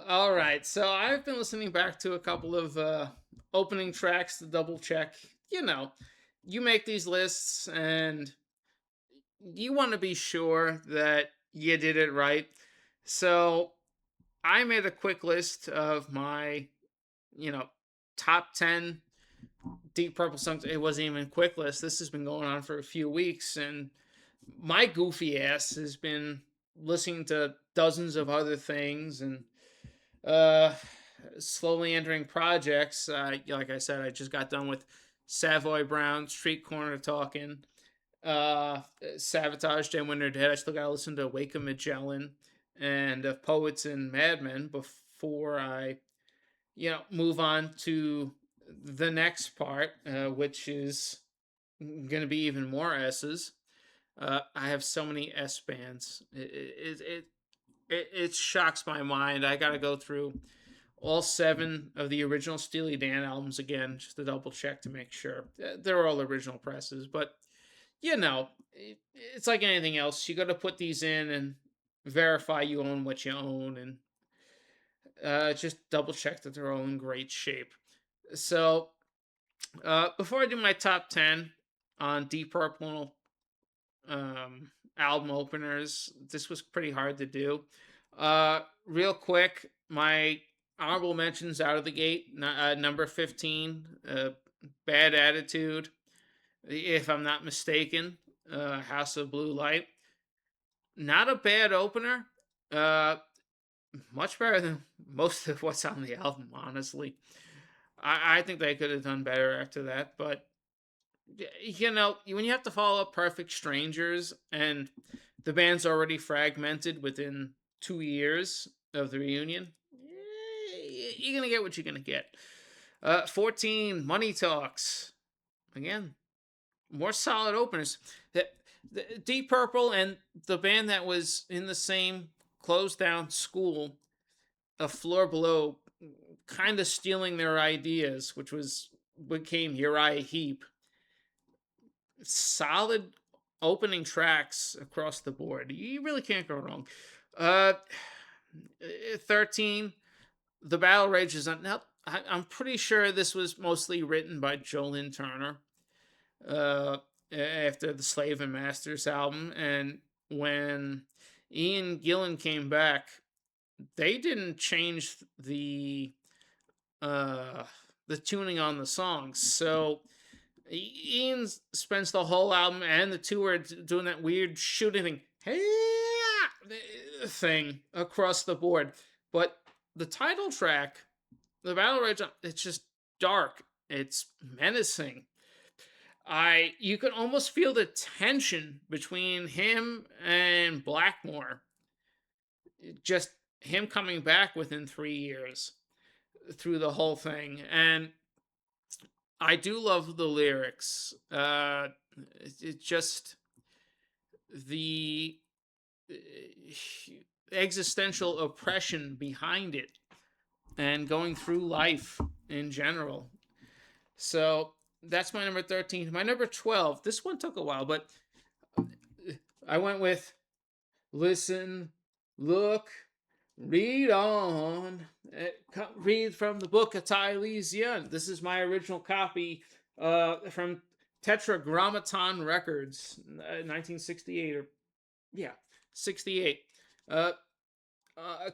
All right, so I've been listening back to a couple of opening tracks to double check. You know, you make these lists and you want to be sure that you did it right. So I made a quick list of my, you know, top 10 Deep Purple songs. It wasn't even a quick list. This has been going on for a few weeks, and my goofy ass has been listening to dozens of other things and uh slowly entering projects. Like I said, I just got done with Savoy Brown, Street Corner Talking, uh Sabotage, Day When They're Dead. I still gotta listen to Wake of Magellan and Poets and Madmen before I, move on to the next part, which is gonna be even more S's. I have so many S bands. It shocks my mind. I got to go through all seven of the original Steely Dan albums again just to double check to make sure they're all original presses. But it's like anything else. You got to put these in and verify you own what you own, and just double check that they're all in great shape. So before I do my top 10 on Deep Purple album openers. This was pretty hard to do. Real quick, my honorable mentions out of the gate. Number 15, Bad Attitude, if I'm not mistaken. House of Blue Light. Not a bad opener. Uh, Much better than most of what's on the album, honestly. I think they could have done better after that, but when you have to follow up Perfect Strangers and the band's already fragmented within 2 years of the reunion, you're gonna get what you're gonna get. 14, Money Talks. Again, more solid openers. The Deep Purple and the band that was in the same closed down school, a floor below, kind of stealing their ideas, which was became Uriah Heep. Solid opening tracks across the board. You really can't go wrong. Uh, 13, The Battle Rages on. Now, I'm pretty sure this was mostly written by Jolyn Turner uh, after the Slave and Masters album. And when Ian Gillan came back, they didn't change uh, the tuning on the songs. So Ian spends the whole album and the tour doing that weird shooting thing, hey, thing across the board. But the title track, the Battle Rage, it's just dark. It's menacing. You can almost feel the tension between him and Blackmore. Just him coming back within 3 years through the whole thing, and I do love the lyrics. It just the uh, existential oppression behind it and going through life in general. So that's my number 13. My number 12, this one took a while, but I went with Listen, Look, Read On. Read from the book of Tylesian. This is my original copy from Tetragrammaton Records, 1968, or yeah, 68. Uh,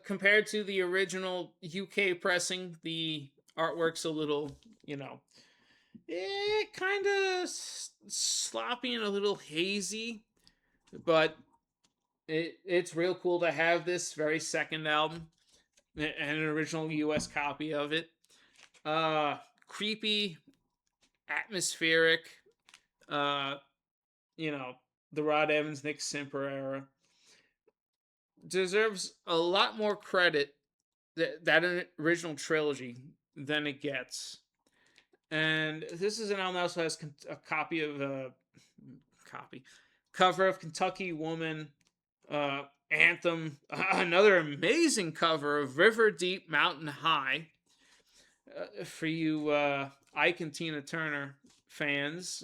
Compared to the original UK pressing, the artwork's a little, kind of sloppy and a little hazy, but it's real cool to have this very second album and an original US copy of it. Uh, Creepy, atmospheric, uh, you know, the Rod Evans, Nick Simper era. Deserves a lot more credit that original trilogy than it gets. And this is an album that also has a copy of copy cover of Kentucky Woman, Anthem, another amazing cover of River Deep Mountain High. For you Ike and Tina Turner fans,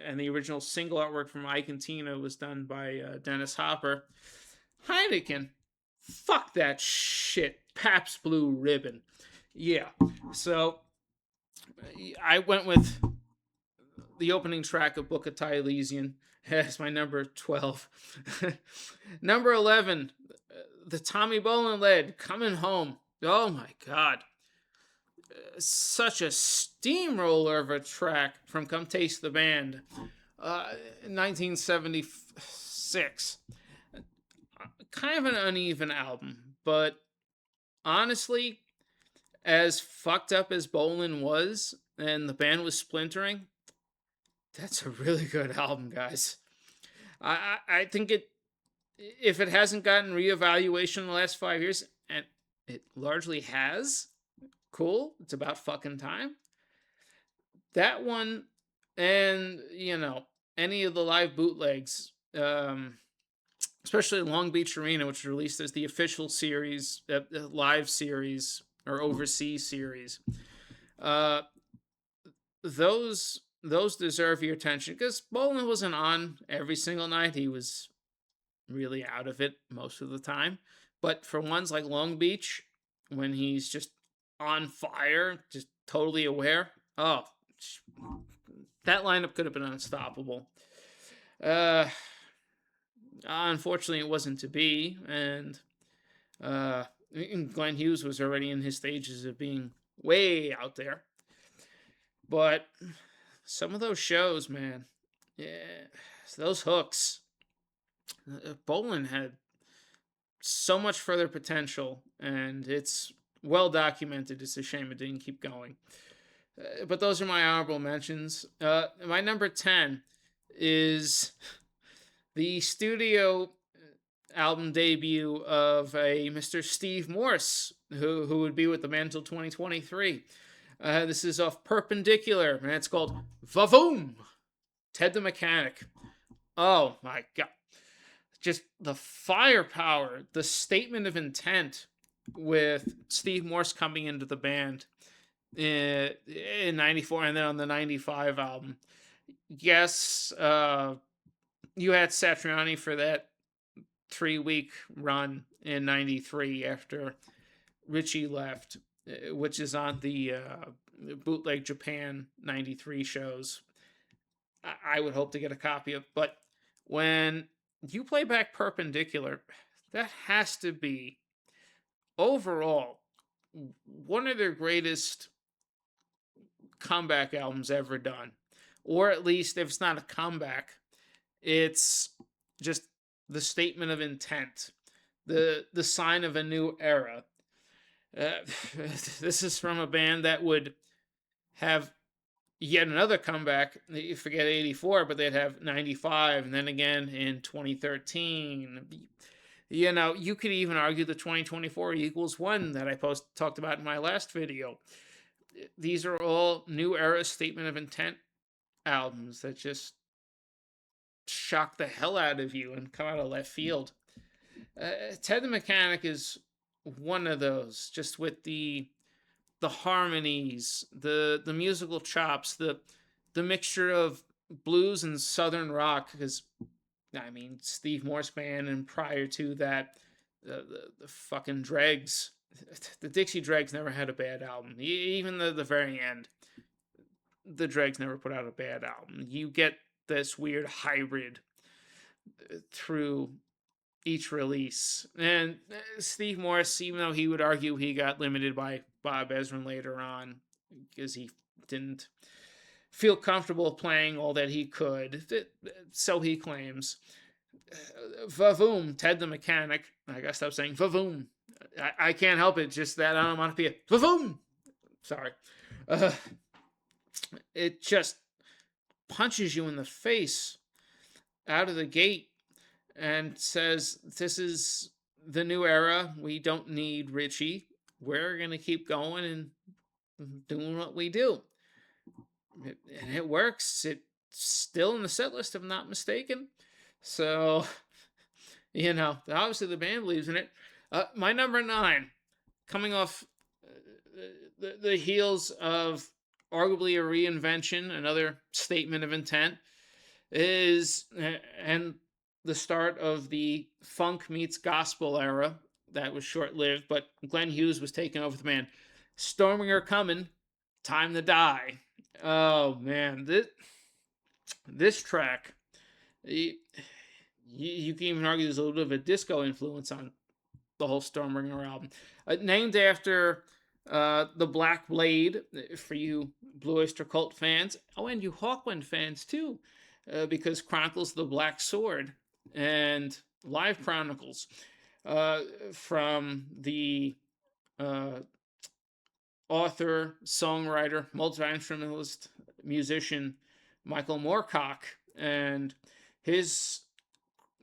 and the original single artwork from Ike and Tina was done by Dennis Hopper. Heineken. Fuck that shit. Pabst Blue Ribbon. Yeah. So I went with the opening track of Book of Ty Elysian as my number 12. Number 11, the Tommy Bolin led Coming Home. Oh my God. Such a steamroller of a track from Come Taste the Band. 1976. Kind of an uneven album, but honestly, as fucked up as Bolin was and the band was splintering, that's a really good album, guys. I think it, if it hasn't gotten reevaluation in the last 5 years, and it largely has, cool. It's about fucking time. That one, and any of the live bootlegs, especially Long Beach Arena, which was released as the official series, live series or overseas series. Uh, those deserve your attention because Bolin wasn't on every single night. He was really out of it most of the time. But for ones like Long Beach, when he's just on fire, just totally aware, oh, that lineup could have been unstoppable. Unfortunately, it wasn't to be, and Glenn Hughes was already in his stages of being way out there. But some of those shows, man, yeah, those hooks. Bolin had so much further potential, and it's well documented. It's a shame it didn't keep going. But those are my honorable mentions. My number 10 is the studio album debut of a Mr. Steve Morse, who would be with the band until 2023. This is off Perpendicular, and it's called Vavoom! Ted the Mechanic. Oh my God. Just the firepower, the statement of intent with Steve Morse coming into the band in 94 and then on the 95 album. Yes, you had Satriani for that 3-week run in 93 after Richie left, which is on the Bootleg Japan 93 shows. I would hope to get a copy of. But when you play back Perpendicular, that has to be overall one of their greatest comeback albums ever done. Or at least, if it's not a comeback, it's just the statement of intent, the sign of a new era. This is from a band that would have yet another comeback. You forget 84, but they'd have 95, and then again in 2013. You could even argue the 2024 equals one that I talked about in my last video. These are all new era statement of intent albums that just shock the hell out of you and come out of left field. Ted the Mechanic is one of those, just with the harmonies, the musical chops, the mixture of blues and southern rock. Because I mean, Steve Morse band, and prior to that, the fucking Dregs, the Dixie Dregs never had a bad album. Even the very end, the Dregs never put out a bad album. You get this weird hybrid through each release. And Steve Morse, even though he would argue he got limited by Bob Ezrin later on because he didn't feel comfortable playing all that he could, so he claims. Vavoom, Ted the Mechanic. I gotta stop saying Vavoom. I can't help it, just that I don't want to be a Vavoom. Sorry. It just punches you in the face out of the gate and says, this is the new era. We don't need Richie. We're going to keep going and doing what we do. And it works. It's still in the set list, if I'm not mistaken. So, obviously the band believes in it. My number 9, coming off the heels of arguably a reinvention, another statement of intent, is, and the start of the funk meets gospel era, that was short lived, but Glenn Hughes was taking over the band. Storminger coming, time to die. Oh man, this track, you, you can even argue there's a little bit of a disco influence on the whole Stormbringer album. Named after the Black Blade, for you Blue Oyster Cult fans. Oh, and you Hawkwind fans too, because Chronicles of the Black Sword and Live Chronicles uh, from the uh, author, songwriter, multi instrumentalist, musician Michael Moorcock and his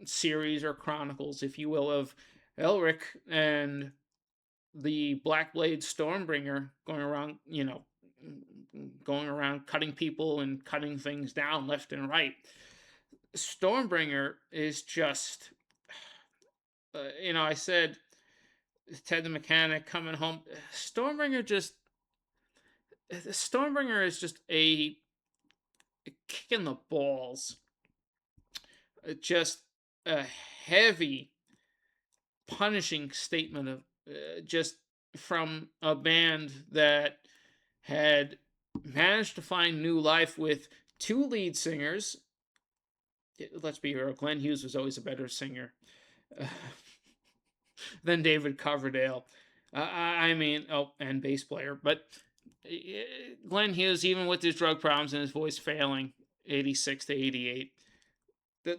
series or chronicles, if you will, of Elric and the Black Blade Stormbringer going around, going around cutting people and cutting things down left and right. Stormbringer is just, I said Ted the Mechanic coming home. Stormbringer is just a kick in the balls, just a heavy, punishing statement of just from a band that had managed to find new life with two lead singers. Let's be real, Glenn Hughes was always a better singer uh, than David Coverdale. And bass player. But Glenn Hughes, even with his drug problems and his voice failing, 86 to 88,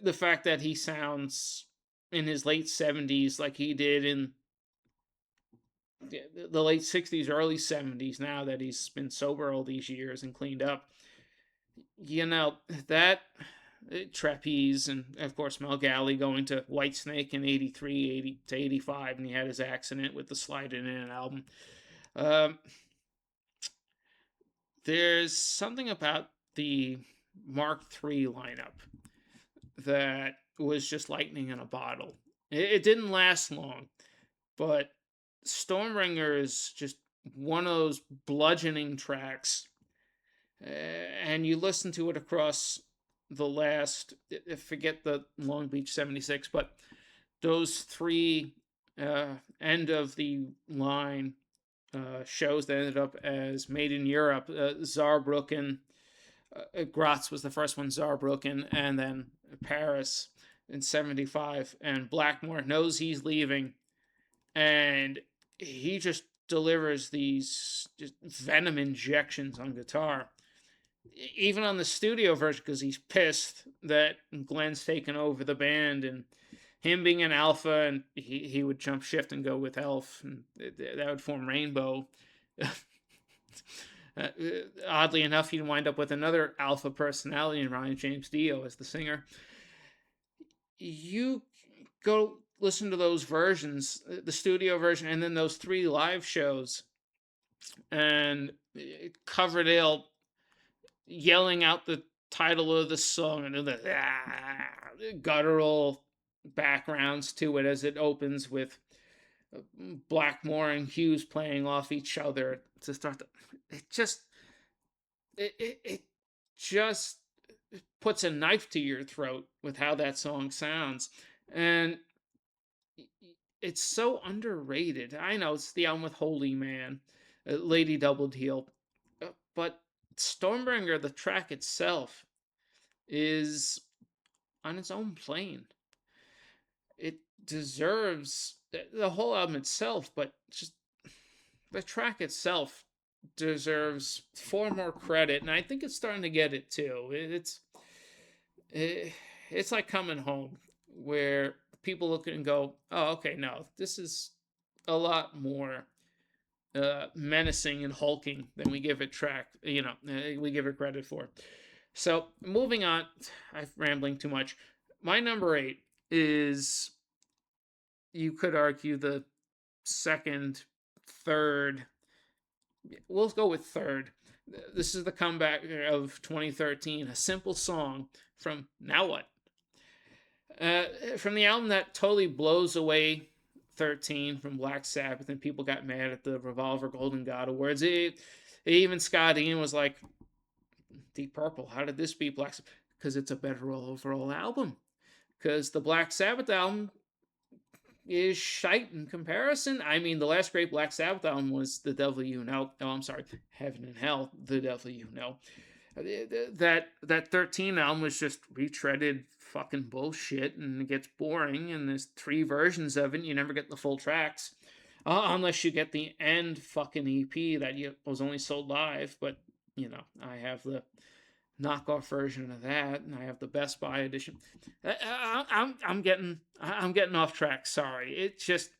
the fact that he sounds in his late 70s like he did in the late 60s, early 70s, now that he's been sober all these years and cleaned up, that trapeze, and of course Mel Galley going to Whitesnake in 83, 80 to 85, and he had his accident with the Slide It In album. Um, there's something about the Mark III lineup that was just lightning in a bottle. It didn't last long, but Stormbringer is just one of those bludgeoning tracks. And you listen to it across the last, forget the Long Beach 76, but those three end of the line shows that ended up as Made in Europe. Saarbrücken, Graz was the first one, Saarbrücken, and then Paris in 75. And Blackmore knows he's leaving, and he just delivers these just venom injections on guitar. Even on the studio version, because he's pissed that Glenn's taken over the band, and him being an alpha, and he would jump shift and go with Elf, and that would form Rainbow. Oddly enough, he'd wind up with another alpha personality in Ryan James Dio as the singer. You go listen to those versions, the studio version, and then those three live shows, and Coverdale yelling out the title of the song and the guttural backgrounds to it as it opens with Blackmore and Hughes playing off each other to start. It just puts a knife to your throat with how that song sounds, and it's so underrated. I know it's the album with Holy Man, Lady Double Deal, but Stormbringer, the track itself, is on its own plane. It deserves the whole album itself, but just the track itself deserves far more credit, and I think it's starting to get it too. It's like Coming Home, where people look at it and go, "Oh, okay, no, this is a lot more menacing and hulking than we give it we give it credit for." So moving on, I'm rambling too much. My number 8 is, you could argue, the second, third. We'll go with third. This is the comeback of 2013, a simple song from Now What? From the album that totally blows away 13 from Black Sabbath, and people got mad at the Revolver Golden God Awards. Even Scott Ian was like, Deep Purple, how did this beat Black Sabbath? Because it's a better overall album. Because the Black Sabbath album is shite in comparison. I mean, the last great Black Sabbath album was The Devil You Know. Oh, I'm sorry, Heaven and Hell, The Devil You Know. That 13 album was just retreaded fucking bullshit, and it gets boring, and there's three versions of it, and you never get the full tracks. Unless you get the end fucking EP that was only sold live, but I have the knockoff version of that, and I have the Best Buy edition. I'm getting off track. Sorry, it's just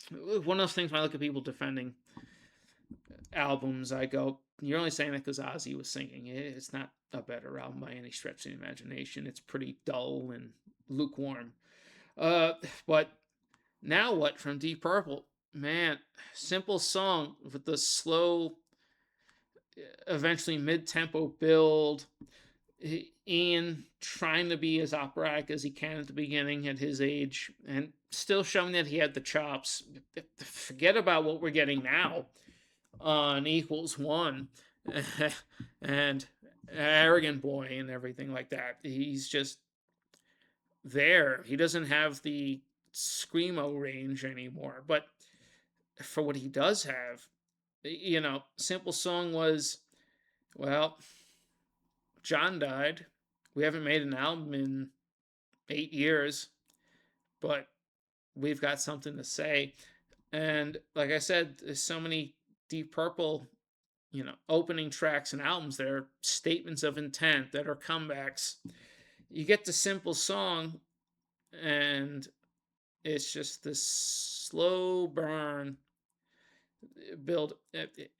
one of those things. When I look at people defending albums, I go, "You're only saying that because Ozzy was singing. It's not a better album by any stretch of the imagination. It's pretty dull and lukewarm." But now what from Deep Purple? Man, simple song with the slow, eventually mid-tempo build. Ian trying to be as operatic as he can at the beginning at his age, and still showing that he had the chops. Forget about what we're getting now on Equals One and Arrogant Boy and everything like that. He's just there. He doesn't have the screamo range anymore, but for what he does have, Simple Song was, well, John died. We haven't made an album in 8 years, but we've got something to say. And like I said, there's so many Deep Purple, opening tracks and albums. They're statements of intent that are comebacks. You get the Simple Song, and it's just this slow burn build.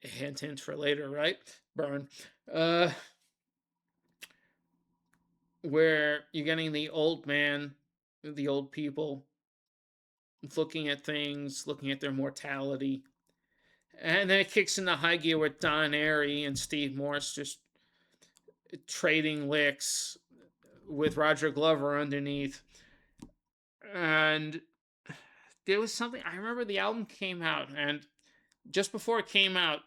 Hint, hint for later, right? Burn. Where you're getting the old man, the old people looking at things, looking at their mortality. And then it kicks into high gear with Don Airy and Steve Morse just trading licks with Roger Glover underneath. And there was something, I remember the album came out, and just before it came out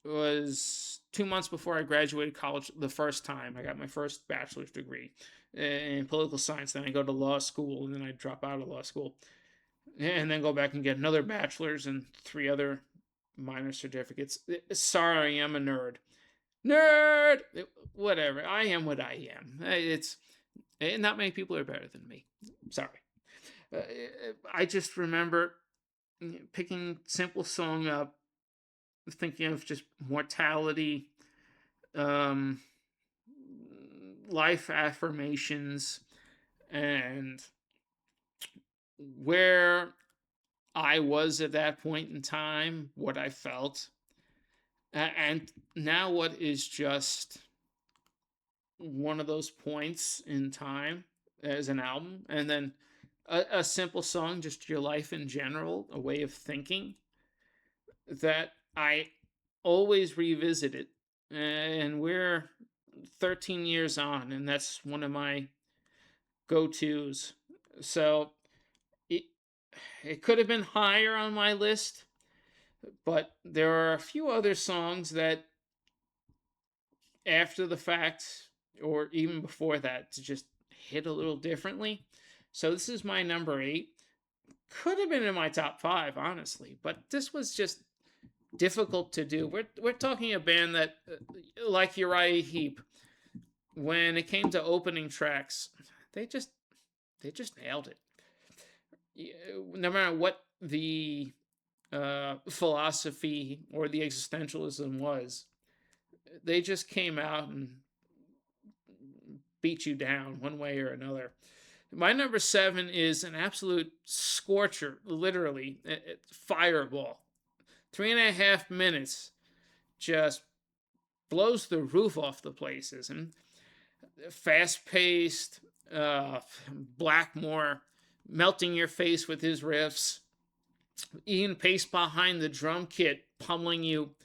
was 2 months before I graduated college the first time. I got my first bachelor's degree in political science. Then I go to law school, and then I drop out of law school, and then go back and get another bachelor's and three other minor certificates. Sorry, I'm a nerd. Nerd! Whatever. I am what I am. It's not many people are better than me. Sorry. I just remember picking Simple Song up, thinking of just mortality, um, life affirmations, and where I was at that point in time, what I felt, and now what is just one of those points in time as an album, and then a simple song, just your life in general, a way of thinking that I always revisit it. And we're 13 years on, and that's one of my go tos. So it, it could have been higher on my list, but there are a few other songs that, after the fact, or even before that, to just hit a little differently. So this is my number 8. Could have been in my top 5, honestly, but this was just difficult to do. We're talking a band that, like Uriah Heep, when it came to opening tracks, they just nailed it. No matter what the philosophy or the existentialism was, they just came out and beat you down one way or another. My number 7 is an absolute scorcher, literally. Fireball. 3.5 minutes, just blows the roof off the places. And fast paced, Blackmore melting your face with his riffs, Ian Pace behind the drum kit pummeling you.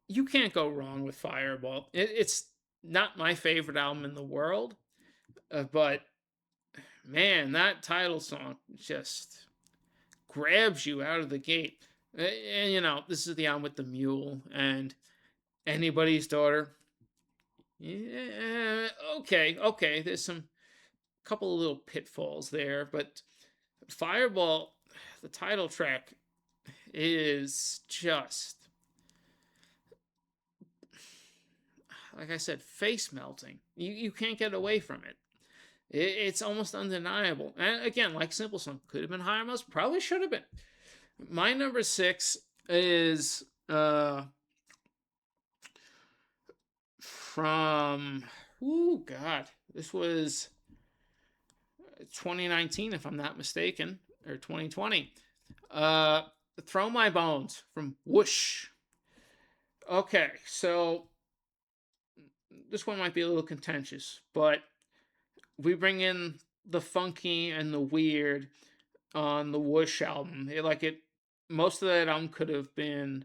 You can't go wrong with Fireball. It's not my favorite album in the world, but man, that title song just grabs you out of the gate. And this is the album with the mule and Anybody's Daughter. Yeah, okay. There's some couple of little pitfalls there, but Fireball, the title track is just, like I said, face melting. You can't get away from it. It's almost undeniable. And again, like Simple Song, could have been higher most, probably should have been. My number 6 is from, oh God, this was 2019, if I'm not mistaken, or 2020. Uh, Throw My Bones from Whoosh. Okay, so this one might be a little contentious, but we bring in the funky and the weird on the Whoosh album. Most of that album could have been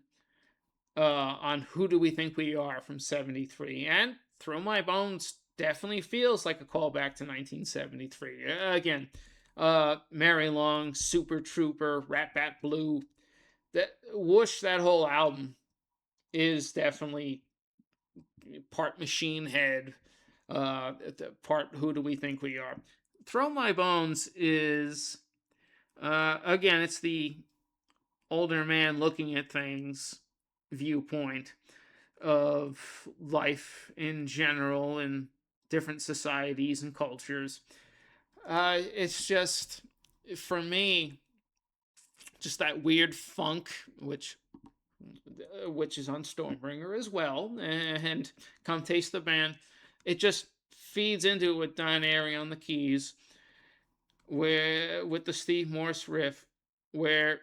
on Who Do We Think We Are from 73. And Throw My Bones definitely feels like a callback to 1973. Again, Mary Long, Super Trooper, Rat Bat Blue. That Whoosh, that whole album is definitely part Machine Head, part Who Do We Think We Are. Throw My Bones is, again, it's the older man looking at things viewpoint of life in general in different societies and cultures. It's just, for me, just that weird funk, which is on Stormbringer as well, and Come Taste the Band. It just feeds into it with Don Airy on the keys, where with the Steve Morse riff, where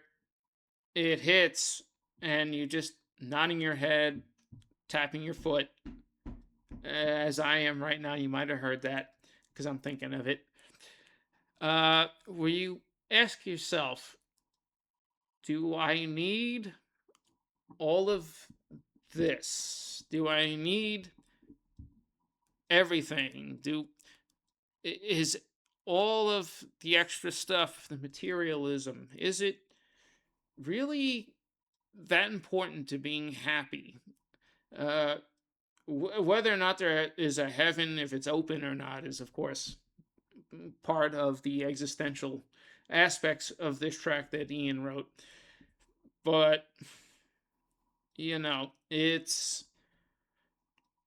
it hits and you just nodding your head, tapping your foot, as I am right now. You might have heard that because I'm thinking of it. Where you ask yourself, do I need all of this? Do I need everything? Is all of the extra stuff, the materialism, is it really that important to being happy? Uh, Whether or not there is a heaven, if it's open or not, is of course part of the existential aspects of this track that Ian wrote. But, it's,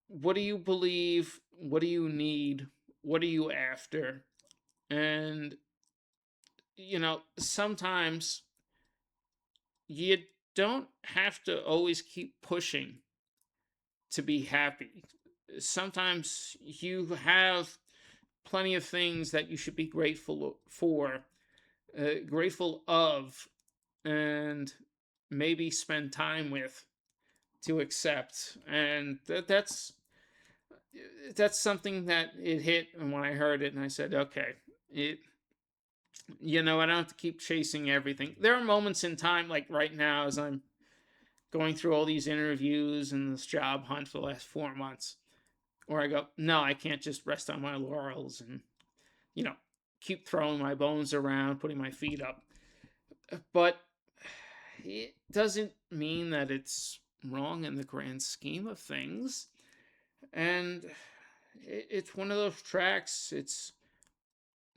what do you believe? What do you need? What are you after? And, sometimes you don't have to always keep pushing to be happy. Sometimes you have plenty of things that you should be grateful for, grateful of, and maybe spend time with to accept. And that's something that it hit when I heard it, and I said, okay, it. I don't have to keep chasing everything. There are moments in time, like right now, as I'm going through all these interviews and this job hunt for the last 4 months, where I go, no, I can't just rest on my laurels and, you know, keep throwing my bones around, putting my feet up. But it doesn't mean that it's wrong in the grand scheme of things. And it's one of those tracks. It's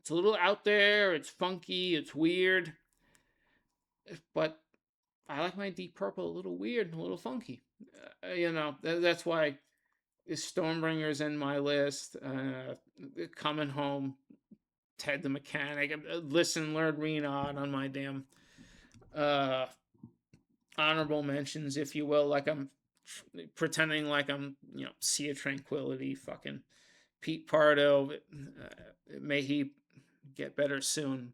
a little out there. It's funky. It's weird. But I like my Deep Purple a little weird and a little funky. That's why Stormbringer's in my list. Coming Home, Ted the Mechanic. Listen, Learn, Renod on my damn uh, honorable mentions, if you will. Like I'm pretending like I'm, Sea of Tranquility, fucking Pete Pardo. May he get better soon.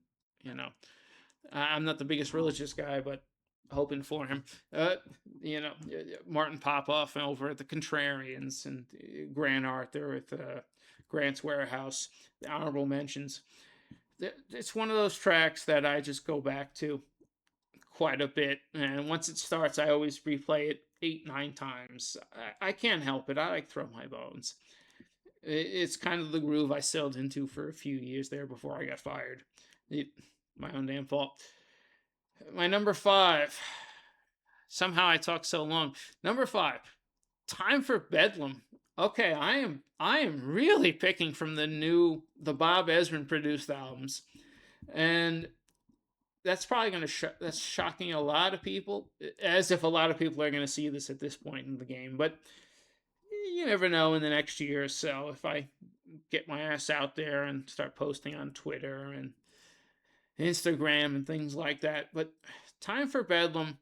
I'm not the biggest religious guy, but hoping for him. Martin Popoff over at the Contrarians, and Grant Arthur with Grant's Warehouse. The honorable mentions. It's one of those tracks that I just go back to quite a bit, and once it starts, I always replay it 8-9 times. I can't help it. I like Throw My Bones. It's kind of the groove I sailed into for a few years there before I got fired. My own damn fault. My number 5. Somehow I talk so long. Number 5. Time for Bedlam. Okay, I am really picking from the Bob Ezrin produced albums. And that's probably going to that's shocking a lot of people, as if a lot of people are going to see this at this point in the game. But you never know in the next year or so if I get my ass out there and start posting on Twitter and Instagram and things like that. But Time for Bedlam,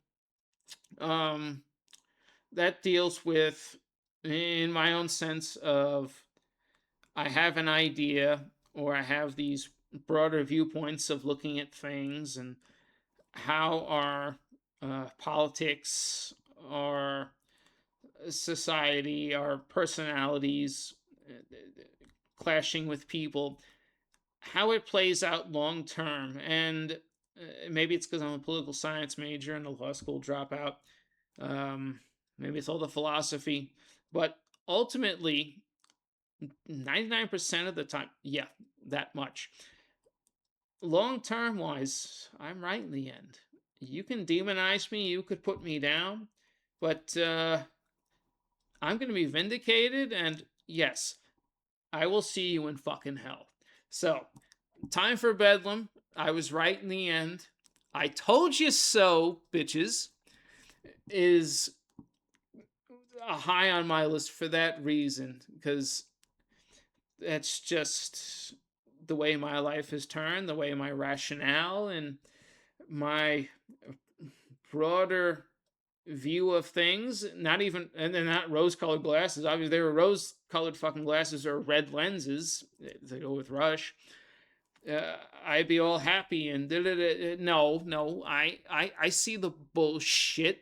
um, that deals with, in my own sense of, I have an idea or I have these broader viewpoints of looking at things and how our politics, our society, our personalities clashing with people, how it plays out long term. And maybe it's because I'm a political science major and a law school dropout. Um, Maybe it's all the philosophy, but ultimately, 99% of the time, yeah, that much. Long term wise, I'm right in the end. You can demonize me, you could put me down, but I'm going to be vindicated, and yes, I will see you in fucking hell. So, Time for Bedlam. I was right in the end. I told you so, bitches, is a high on my list for that reason, because that's just the way my life has turned, the way my rationale and my broader view of things, not even, and they're not rose colored glasses. Obviously, they were rose colored fucking glasses or red lenses to go with Rush. I'd be all happy and no. I see the bullshit.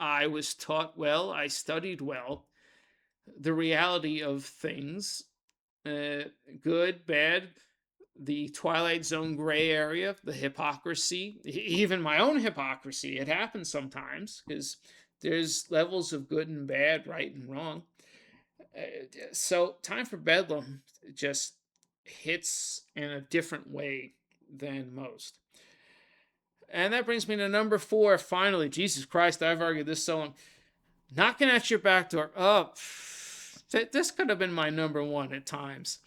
I was taught well. I studied well. The reality of things, uh, good, bad, the Twilight Zone gray area, the hypocrisy, even my own hypocrisy. It happens sometimes because there's levels of good and bad, right and wrong. So, Time for Bedlam just hits in a different way than most. And that brings me to number 4. Finally, Jesus Christ, I've argued this so long. Knocking at Your Back Door. Oh, this could have been my number 1 at times.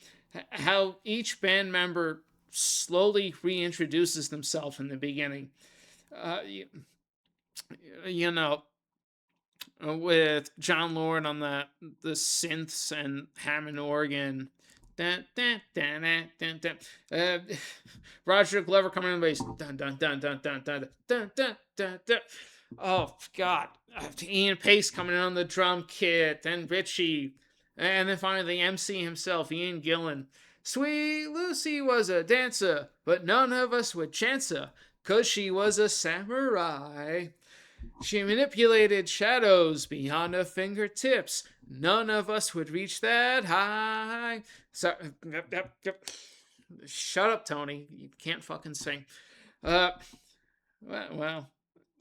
How each band member slowly reintroduces themselves in the beginning. You know, with John Lord on the synths and Hammond organ. Dun, dun, dun, dun, dun, dun. Roger Glover coming in the bass. Dun, dun, dun, dun, dun, dun, dun, dun, dun, dun. Oh, God. Ian Pace coming in on the drum kit, and Richie. And then finally the MC himself, Ian Gillan. Sweet Lucy was a dancer, but none of us would chance her, 'cause she was a samurai. She manipulated shadows beyond her fingertips. None of us would reach that high. So, shut up, Tony. You can't fucking sing. Uh, well,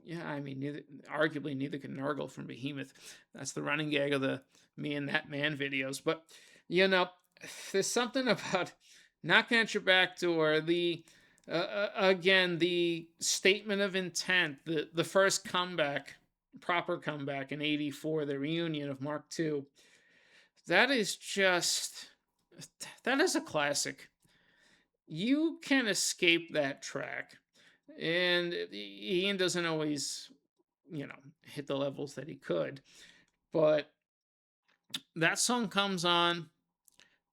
yeah, I mean, arguably neither can Nurgle from Behemoth. That's the running gag of the Me and That Man videos. But, you know, there's something about knocking at your back door, again, the statement of intent, the first comeback, proper comeback in '84, the reunion of Mark II. That is just, that is a classic. You can escape that track. And Ian doesn't always, hit the levels that he could. But that song comes on,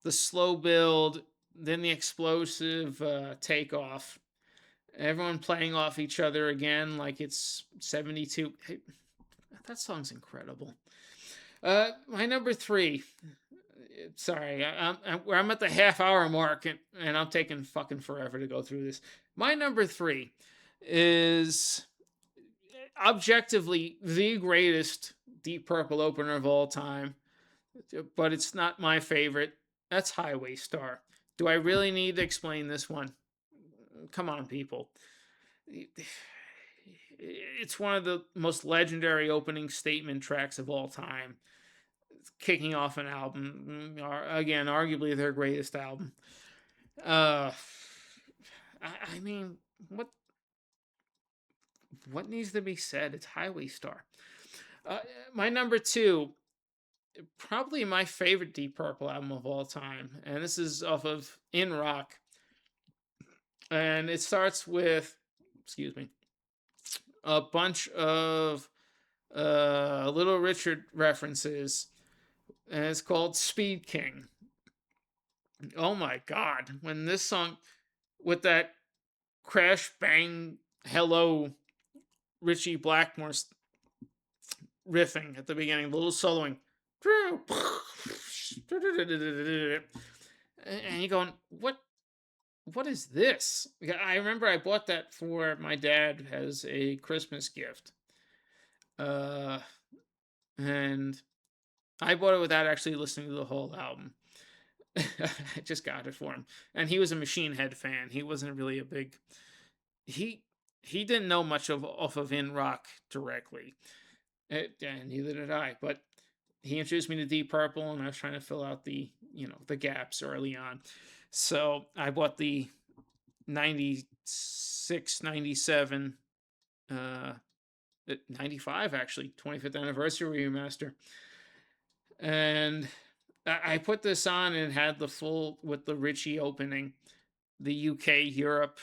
the slow build, then the explosive takeoff. Everyone playing off each other again like it's 72. Hey, that song's incredible. My number 3. Sorry, I'm at the half hour mark and I'm taking fucking forever to go through this. My number 3 is objectively the greatest Deep Purple opener of all time, but it's not my favorite. That's Highway Star. Do I really need to explain this one? Come on, people. It's one of the most legendary opening statement tracks of all time, kicking off an album. Again, arguably their greatest album. Uh, I mean, what needs to be said? It's Highway Star. My number 2, probably my favorite Deep Purple album of all time, and this is off of In Rock, and it starts with excuse me, a bunch of Little Richard references, and it's called Speed King. Oh my god, when this song with that crash bang hello Richie Blackmore riffing at the beginning, the little soloing, and you're going, what is this? Yeah, I remember I bought that for my dad as a Christmas gift. Uh, and I bought it without actually listening to the whole album. I just got it for him. And he was a Machine Head fan. He wasn't really a big he he didn't know much of off of In Rock directly. And neither did I, but he introduced me to Deep Purple, and I was trying to fill out the gaps early on. So I bought the 96, 97, uh 95 actually, 25th anniversary remaster. And I put this on and it had the full with the Richie opening, the UK, Europe,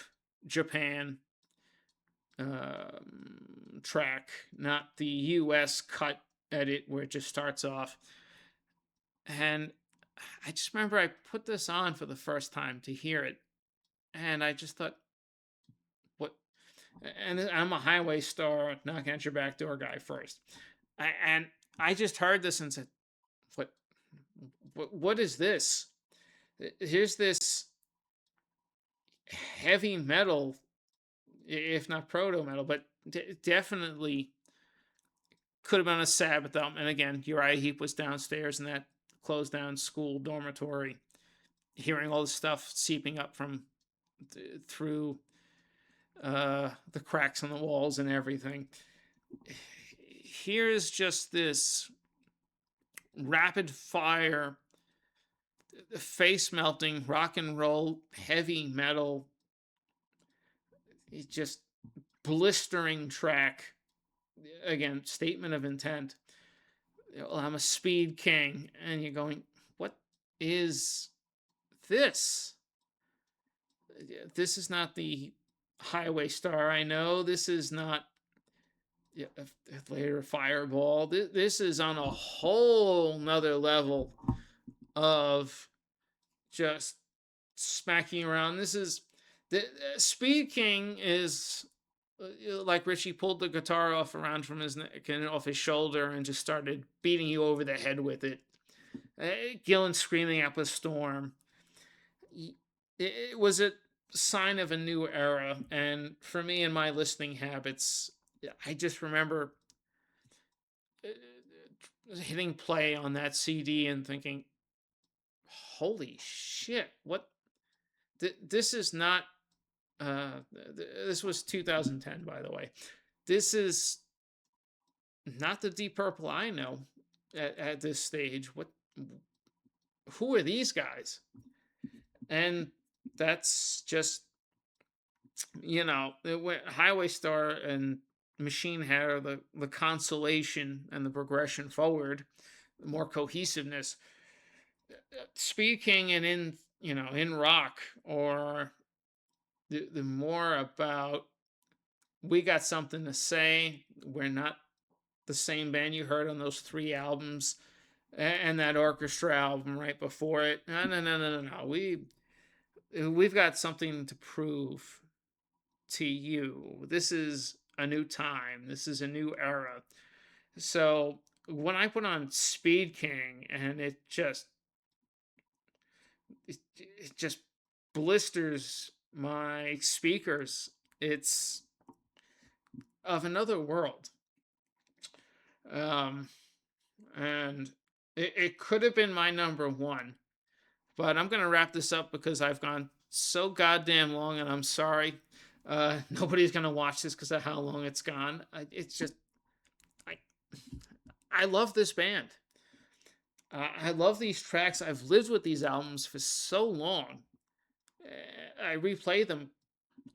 Japan track, not the US cut edit where it just starts off. And I just remember I put this on for the first time to hear it, and I just thought, what? And I'm a Highway Star knocking at your back door guy first, and I just heard this and said, what? What is this? Here's this heavy metal, if not proto metal, but definitely could have been a Sabbath album. And again, Uriah Heep was downstairs in that closed down school dormitory, hearing all the stuff seeping up from through the cracks on the walls and everything. Here's just this rapid fire, face melting rock and roll heavy metal. It's just blistering track. Again, statement of intent. Well, I'm a speed king, and you're going, what is this? This is not the Highway Star I know. This is not later Fireball. This is on a whole nother level of just smacking around. This is the Speed King is like Richie pulled the guitar off around from his neck and off his shoulder and just started beating you over the head with it. Gillan screaming up a storm. It was a sign of a new era, and for me and my listening habits, I just remember hitting play on that CD and thinking, "Holy shit! What? This is not." This was 2010, by the way. This is not the Deep Purple I know at this stage. What? Who are these guys? And that's just Highway Star and Machine Head are the consolation and the progression forward, the more cohesiveness. Speed King and in rock, or the more about, we got something to say. We're not the same band you heard on those three albums and that orchestra album right before it. No, no, no, no, no, no. We've got something to prove to you. This is a new time. This is a new era. So when I put on Speed King and it just blisters my speakers, it's of another world. Um, and it could have been my number one, but I'm gonna wrap this up because I've gone so goddamn long, and I'm sorry. Nobody's gonna watch this because of how long it's gone. It's just I I love this band. I love these tracks. I've lived with these albums for so long. I replay them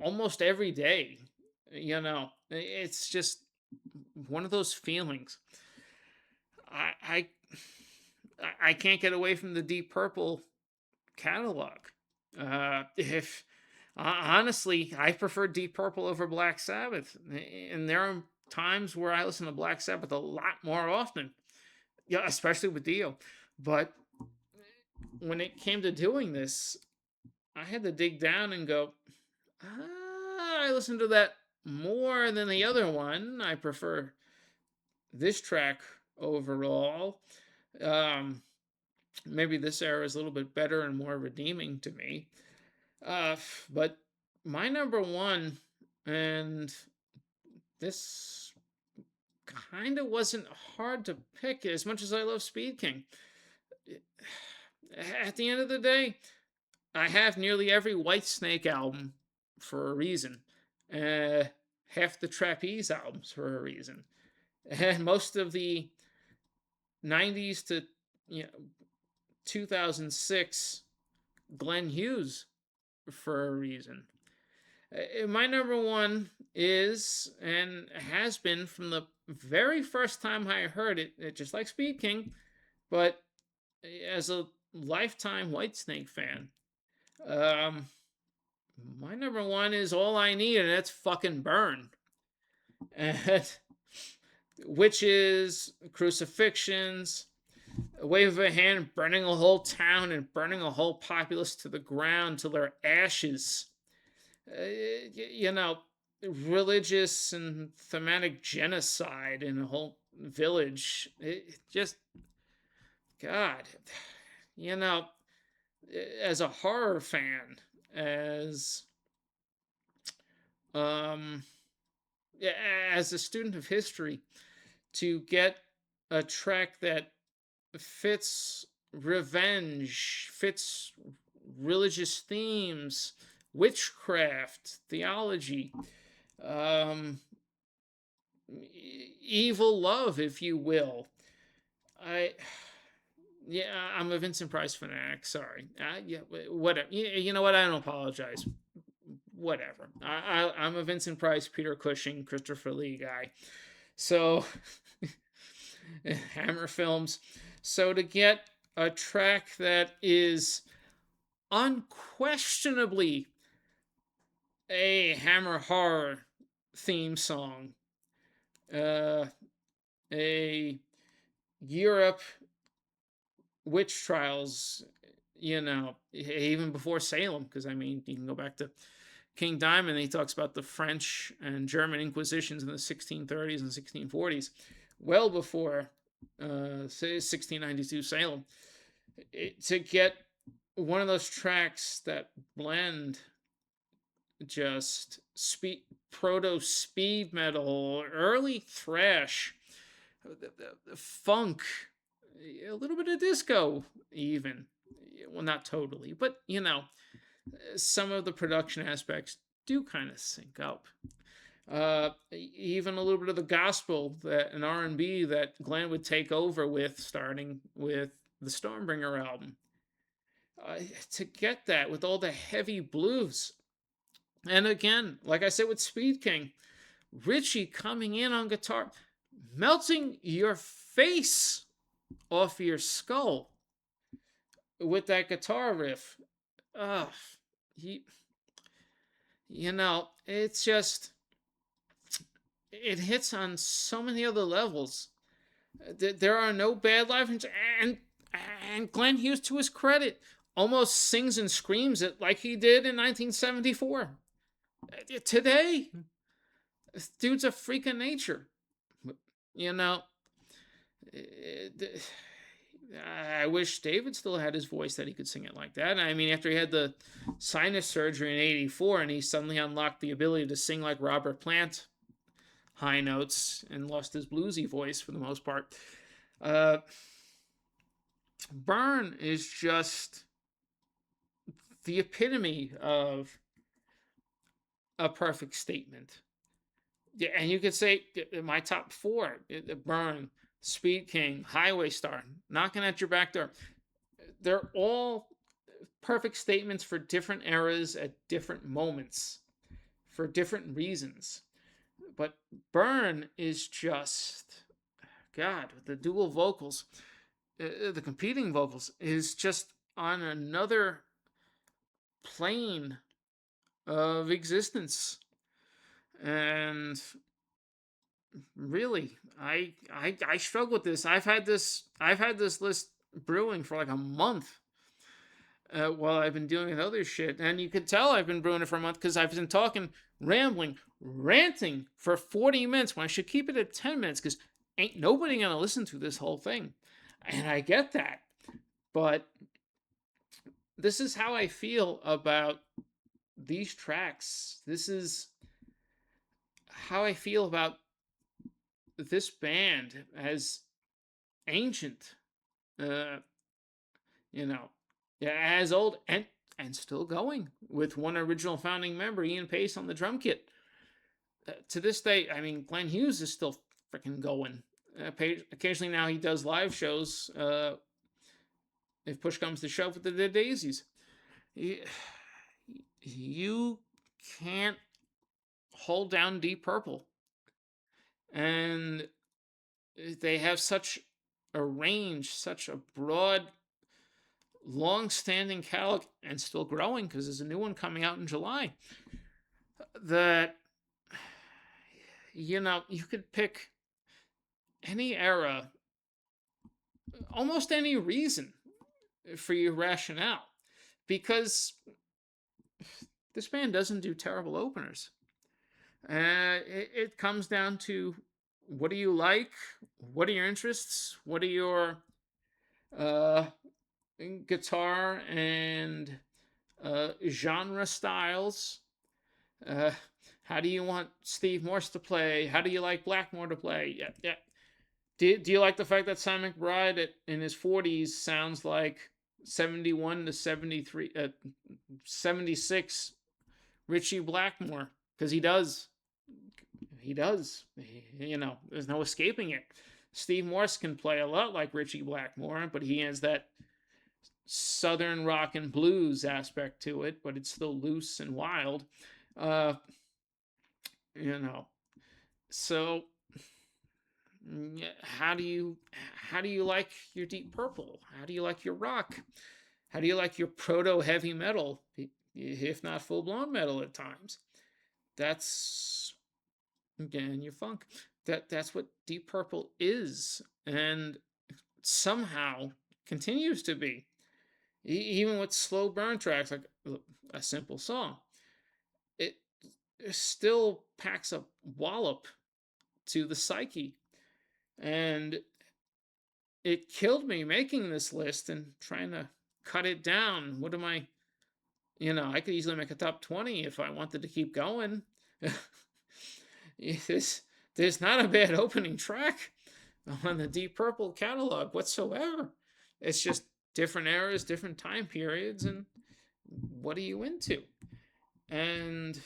almost every day. It's just one of those feelings. I I can't get away from the Deep Purple catalog. If Honestly, I prefer Deep Purple over Black Sabbath, and there are times where I listen to Black Sabbath a lot more often. Yeah, especially with Dio. But when it came to doing this, I had to dig down and go, I listen to that more than the other one. I prefer this track overall. Um, Maybe this era is a little bit better and more redeeming to me. But my number one, and this kind of wasn't hard to pick as much as I love Speed King. At the end of the day, I have nearly every Whitesnake album for a reason. Uh, Half the Trapeze albums for a reason. And most of the 90s to, you know, 2006 Glenn Hughes for a reason. My number one is and has been from the very first time I heard it just like Speed King, but as a lifetime Whitesnake fan, um, my number one is All I Need, and that's fucking Burn. And witches, crucifixions, a wave of a hand, burning a whole town and burning a whole populace to the ground till they're ashes. You know, religious and thematic genocide in a whole village. It just, God, you know, as a horror fan, as um, yeah, as a student of history, to get a track that fits revenge, fits religious themes, witchcraft, theology, um, evil love, if you will. I, yeah, I'm a Vincent Price fanatic. Sorry. Yeah, whatever. You know what? I don't apologize. Whatever. I'm a Vincent Price, Peter Cushing, Christopher Lee guy. So, Hammer Films. So to get a track that is unquestionably a Hammer horror theme song, uh, a Europe witch trials, even before Salem, because I mean, you can go back to King Diamond. He talks about the French and German inquisitions in the 1630s and 1640s, well before 1692 Salem. To get one of those tracks that blend just proto speed metal, early thrash, the funk, a little bit of disco, even. Well, not totally, but some of the production aspects do kind of sync up. Even a little bit of the gospel that an R&B that Glenn would take over with, starting with the Stormbringer album. To get that with all the heavy blues, and again, like I said with Speed King, Richie coming in on guitar, melting your face off your skull with that guitar riff. Ugh, he, it's just, it hits on so many other levels. There are no bad live, and Glenn Hughes, to his credit, almost sings and screams it like he did in 1974. Today, this dude's a freak of nature. You know, I wish David still had his voice that he could sing it like that. I mean, after he had the sinus surgery in '84 and he suddenly unlocked the ability to sing like Robert Plant, high notes, and lost his bluesy voice for the most part. Burn is just the epitome of a perfect statement. Yeah, and you could say my top four: Burn, Speed King, Highway Star, Knocking at Your Back Door. They're all perfect statements for different eras at different moments for different reasons. But Burn is just, God, with the dual vocals, the competing vocals, is just on another plane of existence. And really, I struggle with this. I've had this list brewing for like a month, while I've been doing other shit. And you could tell I've been brewing it for a month because I've been talking, rambling, ranting for 40 minutes when I should keep it at 10 minutes because ain't nobody going to listen to this whole thing. And I get that. But this is how I feel about these tracks. This is how I feel about this band as ancient, uh, you know, yeah, as old and still going with one original founding member, Ian Pace, on the drum kit. To this day, I mean, Glenn Hughes is still freaking going. Occasionally now he does live shows. If push comes to shove with the Dead Daisies, you, you can't hold down Deep Purple, and they have such a range, such a broad, long-standing catalog, and still growing because there's a new one coming out in July. That you could pick any era, almost any reason for your rationale, because this band doesn't do terrible openers. It comes down to, what do you like? What are your interests? What are your uh, guitar and genre styles? Uh, how do you want Steve Morse to play? How do you like Blackmore to play? Yeah, yeah. Do you like the fact that Simon McBride in his 40s sounds like 71 to 73, 76 Richie Blackmore? Because he does. He does. There's no escaping it. Steve Morse can play a lot like Richie Blackmore, but he has that southern rock and blues aspect to it, but it's still loose and wild. Uh, you know, so how do you like your Deep Purple? How do you like your rock? How do you like your proto heavy metal, if not full blown metal at times? That's, again, your funk. That's what Deep Purple is, and somehow continues to be. Even with slow burn tracks like A Simple Song, it still packs a wallop to the psyche. And it killed me making this list and trying to cut it down. What am I? I could easily make a top 20 if I wanted to keep going. there's, there's not a bad opening track on the Deep Purple catalog whatsoever. It's just different eras, different time periods, and what are you into? And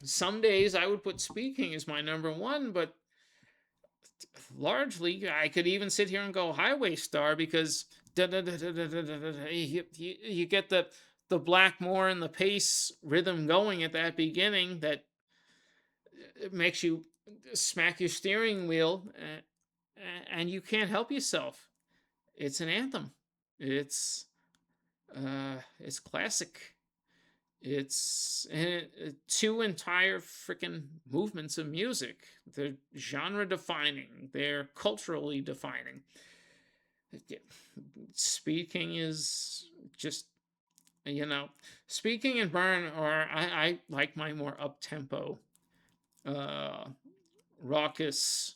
some days I would put Speaking as my number one, but largely I could even sit here and go Highway Star because you get the Blackmore and the Pace rhythm going at that beginning that makes you smack your steering wheel, and you can't help yourself. It's an anthem. It's classic. It's two entire freaking movements of music. They're genre defining. They're culturally defining. Speaking is just, Speaking and Burn are, I like my more up tempo, uh, raucous,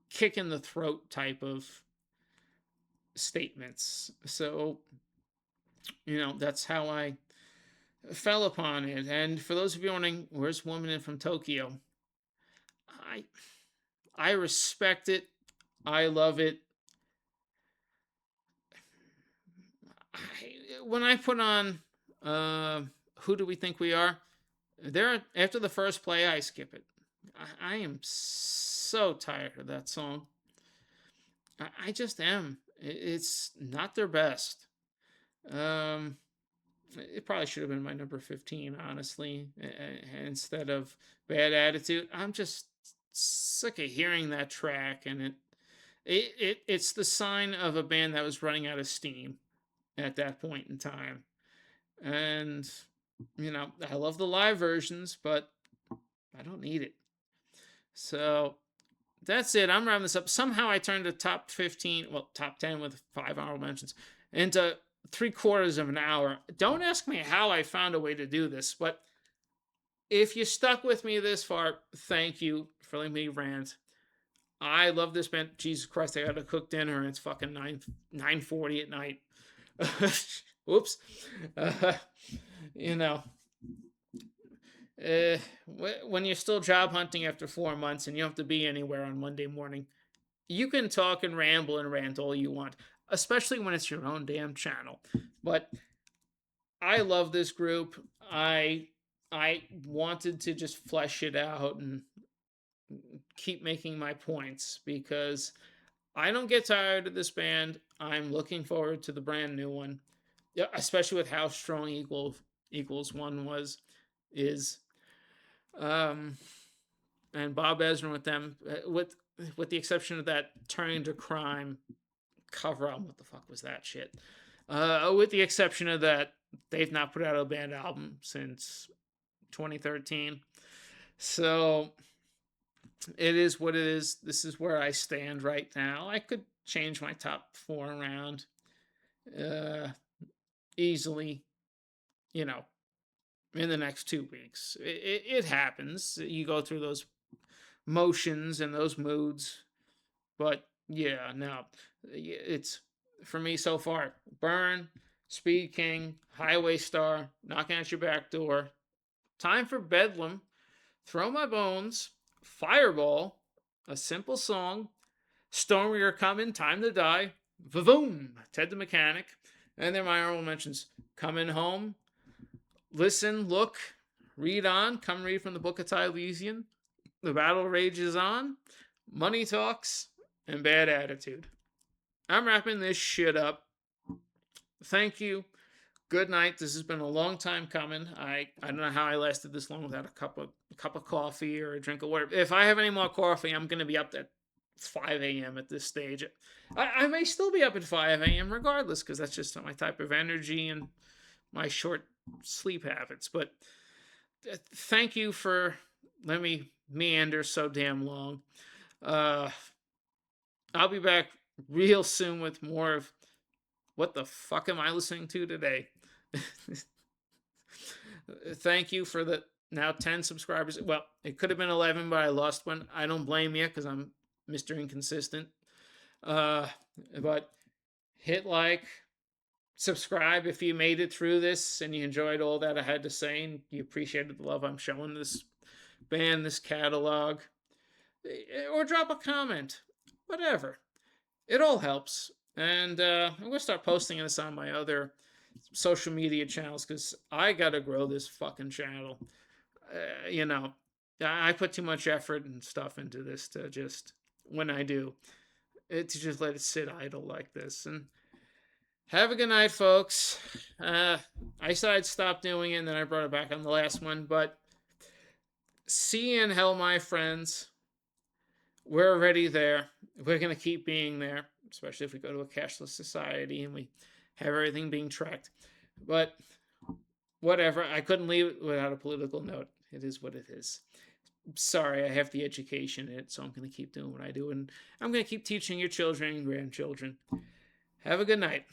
kick in the throat type of statements. So, that's how I fell upon it. And for those of you wondering, where's Woman in from Tokyo? I I respect it. I love it. When I put on Who Do We Think We Are? There, after the first play, I skip it. I am so tired of that song. I just am. It's not their best. Um, it probably should have been my number 15, honestly, instead of Bad Attitude. I'm just sick of hearing that track, and it's the sign of a band that was running out of steam at that point in time. And, I love the live versions, but I don't need it. So that's it. I'm wrapping this up. Somehow I turned the top 15, well, top 10 with 5 honorable mentions into 3/4 of an hour. Don't ask me how I found a way to do this, but if you stuck with me this far, thank you for letting me rant. I love this band. Jesus Christ, I gotta cook dinner and it's fucking 9:40 at night. Oops. Uh, you know, uh, when you're still job hunting after 4 months and you don't have to be anywhere on Monday morning, you can talk and ramble and rant all you want, especially when it's your own damn channel. But I love this group. I wanted to just flesh it out and keep making my points because I don't get tired of this band. I'm looking forward to the brand new one. Yeah, especially with how strong Equals one is. Um and Bob Ezrin with them, with the exception of that Turning to Crime cover album. What the fuck was that shit? With the exception of that, they've not put out a band album since 2013. So it is what it is. This is where I stand right now. I could change my top four around uh, easily, you know, in the next 2 weeks. It happens. You go through those motions and those moods. But yeah, no, it's for me so far. Burn, Speed King, Highway Star, Knocking at Your Back Door, Time for Bedlam, Throw My Bones, Fireball, A Simple Song, Storm We Are Coming, Time to Die, Vavoom, Ted the Mechanic, and then my honorable mentions: Coming Home, Listen, Look, Read On, Come Read from the Book of Tylesian, The Battle Rages On, Money Talks, and Bad Attitude. I'm wrapping this shit up. Thank you. Good night. This has been a long time coming. I don't know how I lasted this long without a cup of coffee or a drink of water. If I have any more coffee, I'm gonna be up at 5 a.m. at this stage. I may still be up at 5 a.m. regardless, because that's just not my type of energy and my short sleep habits. But thank you for letting me meander so damn long. Uh, I'll be back real soon with more of what the fuck am I listening to today. Thank you for the now 10 subscribers. Well, it could have been 11, but I lost one. I don't blame you because I'm Mr. Inconsistent. Uh, but hit like, subscribe if you made it through this and you enjoyed all that I had to say and you appreciated the love I'm showing this band, this catalog, or drop a comment, whatever. It all helps. And I'm going to start posting this on my other social media channels because I got to grow this fucking channel. You know, I put too much effort and stuff into this to just, when I do, to just let it sit idle like this. And have a good night, folks. I said I'd stop doing it, and then I brought it back on the last one. But see you in hell, my friends. We're already there. We're going to keep being there, especially if we go to a cashless society and we have everything being tracked. But whatever. I couldn't leave it without a political note. It is what it is. Sorry, I have the education in it, so I'm going to keep doing what I do. And I'm going to keep teaching your children and grandchildren. Have a good night.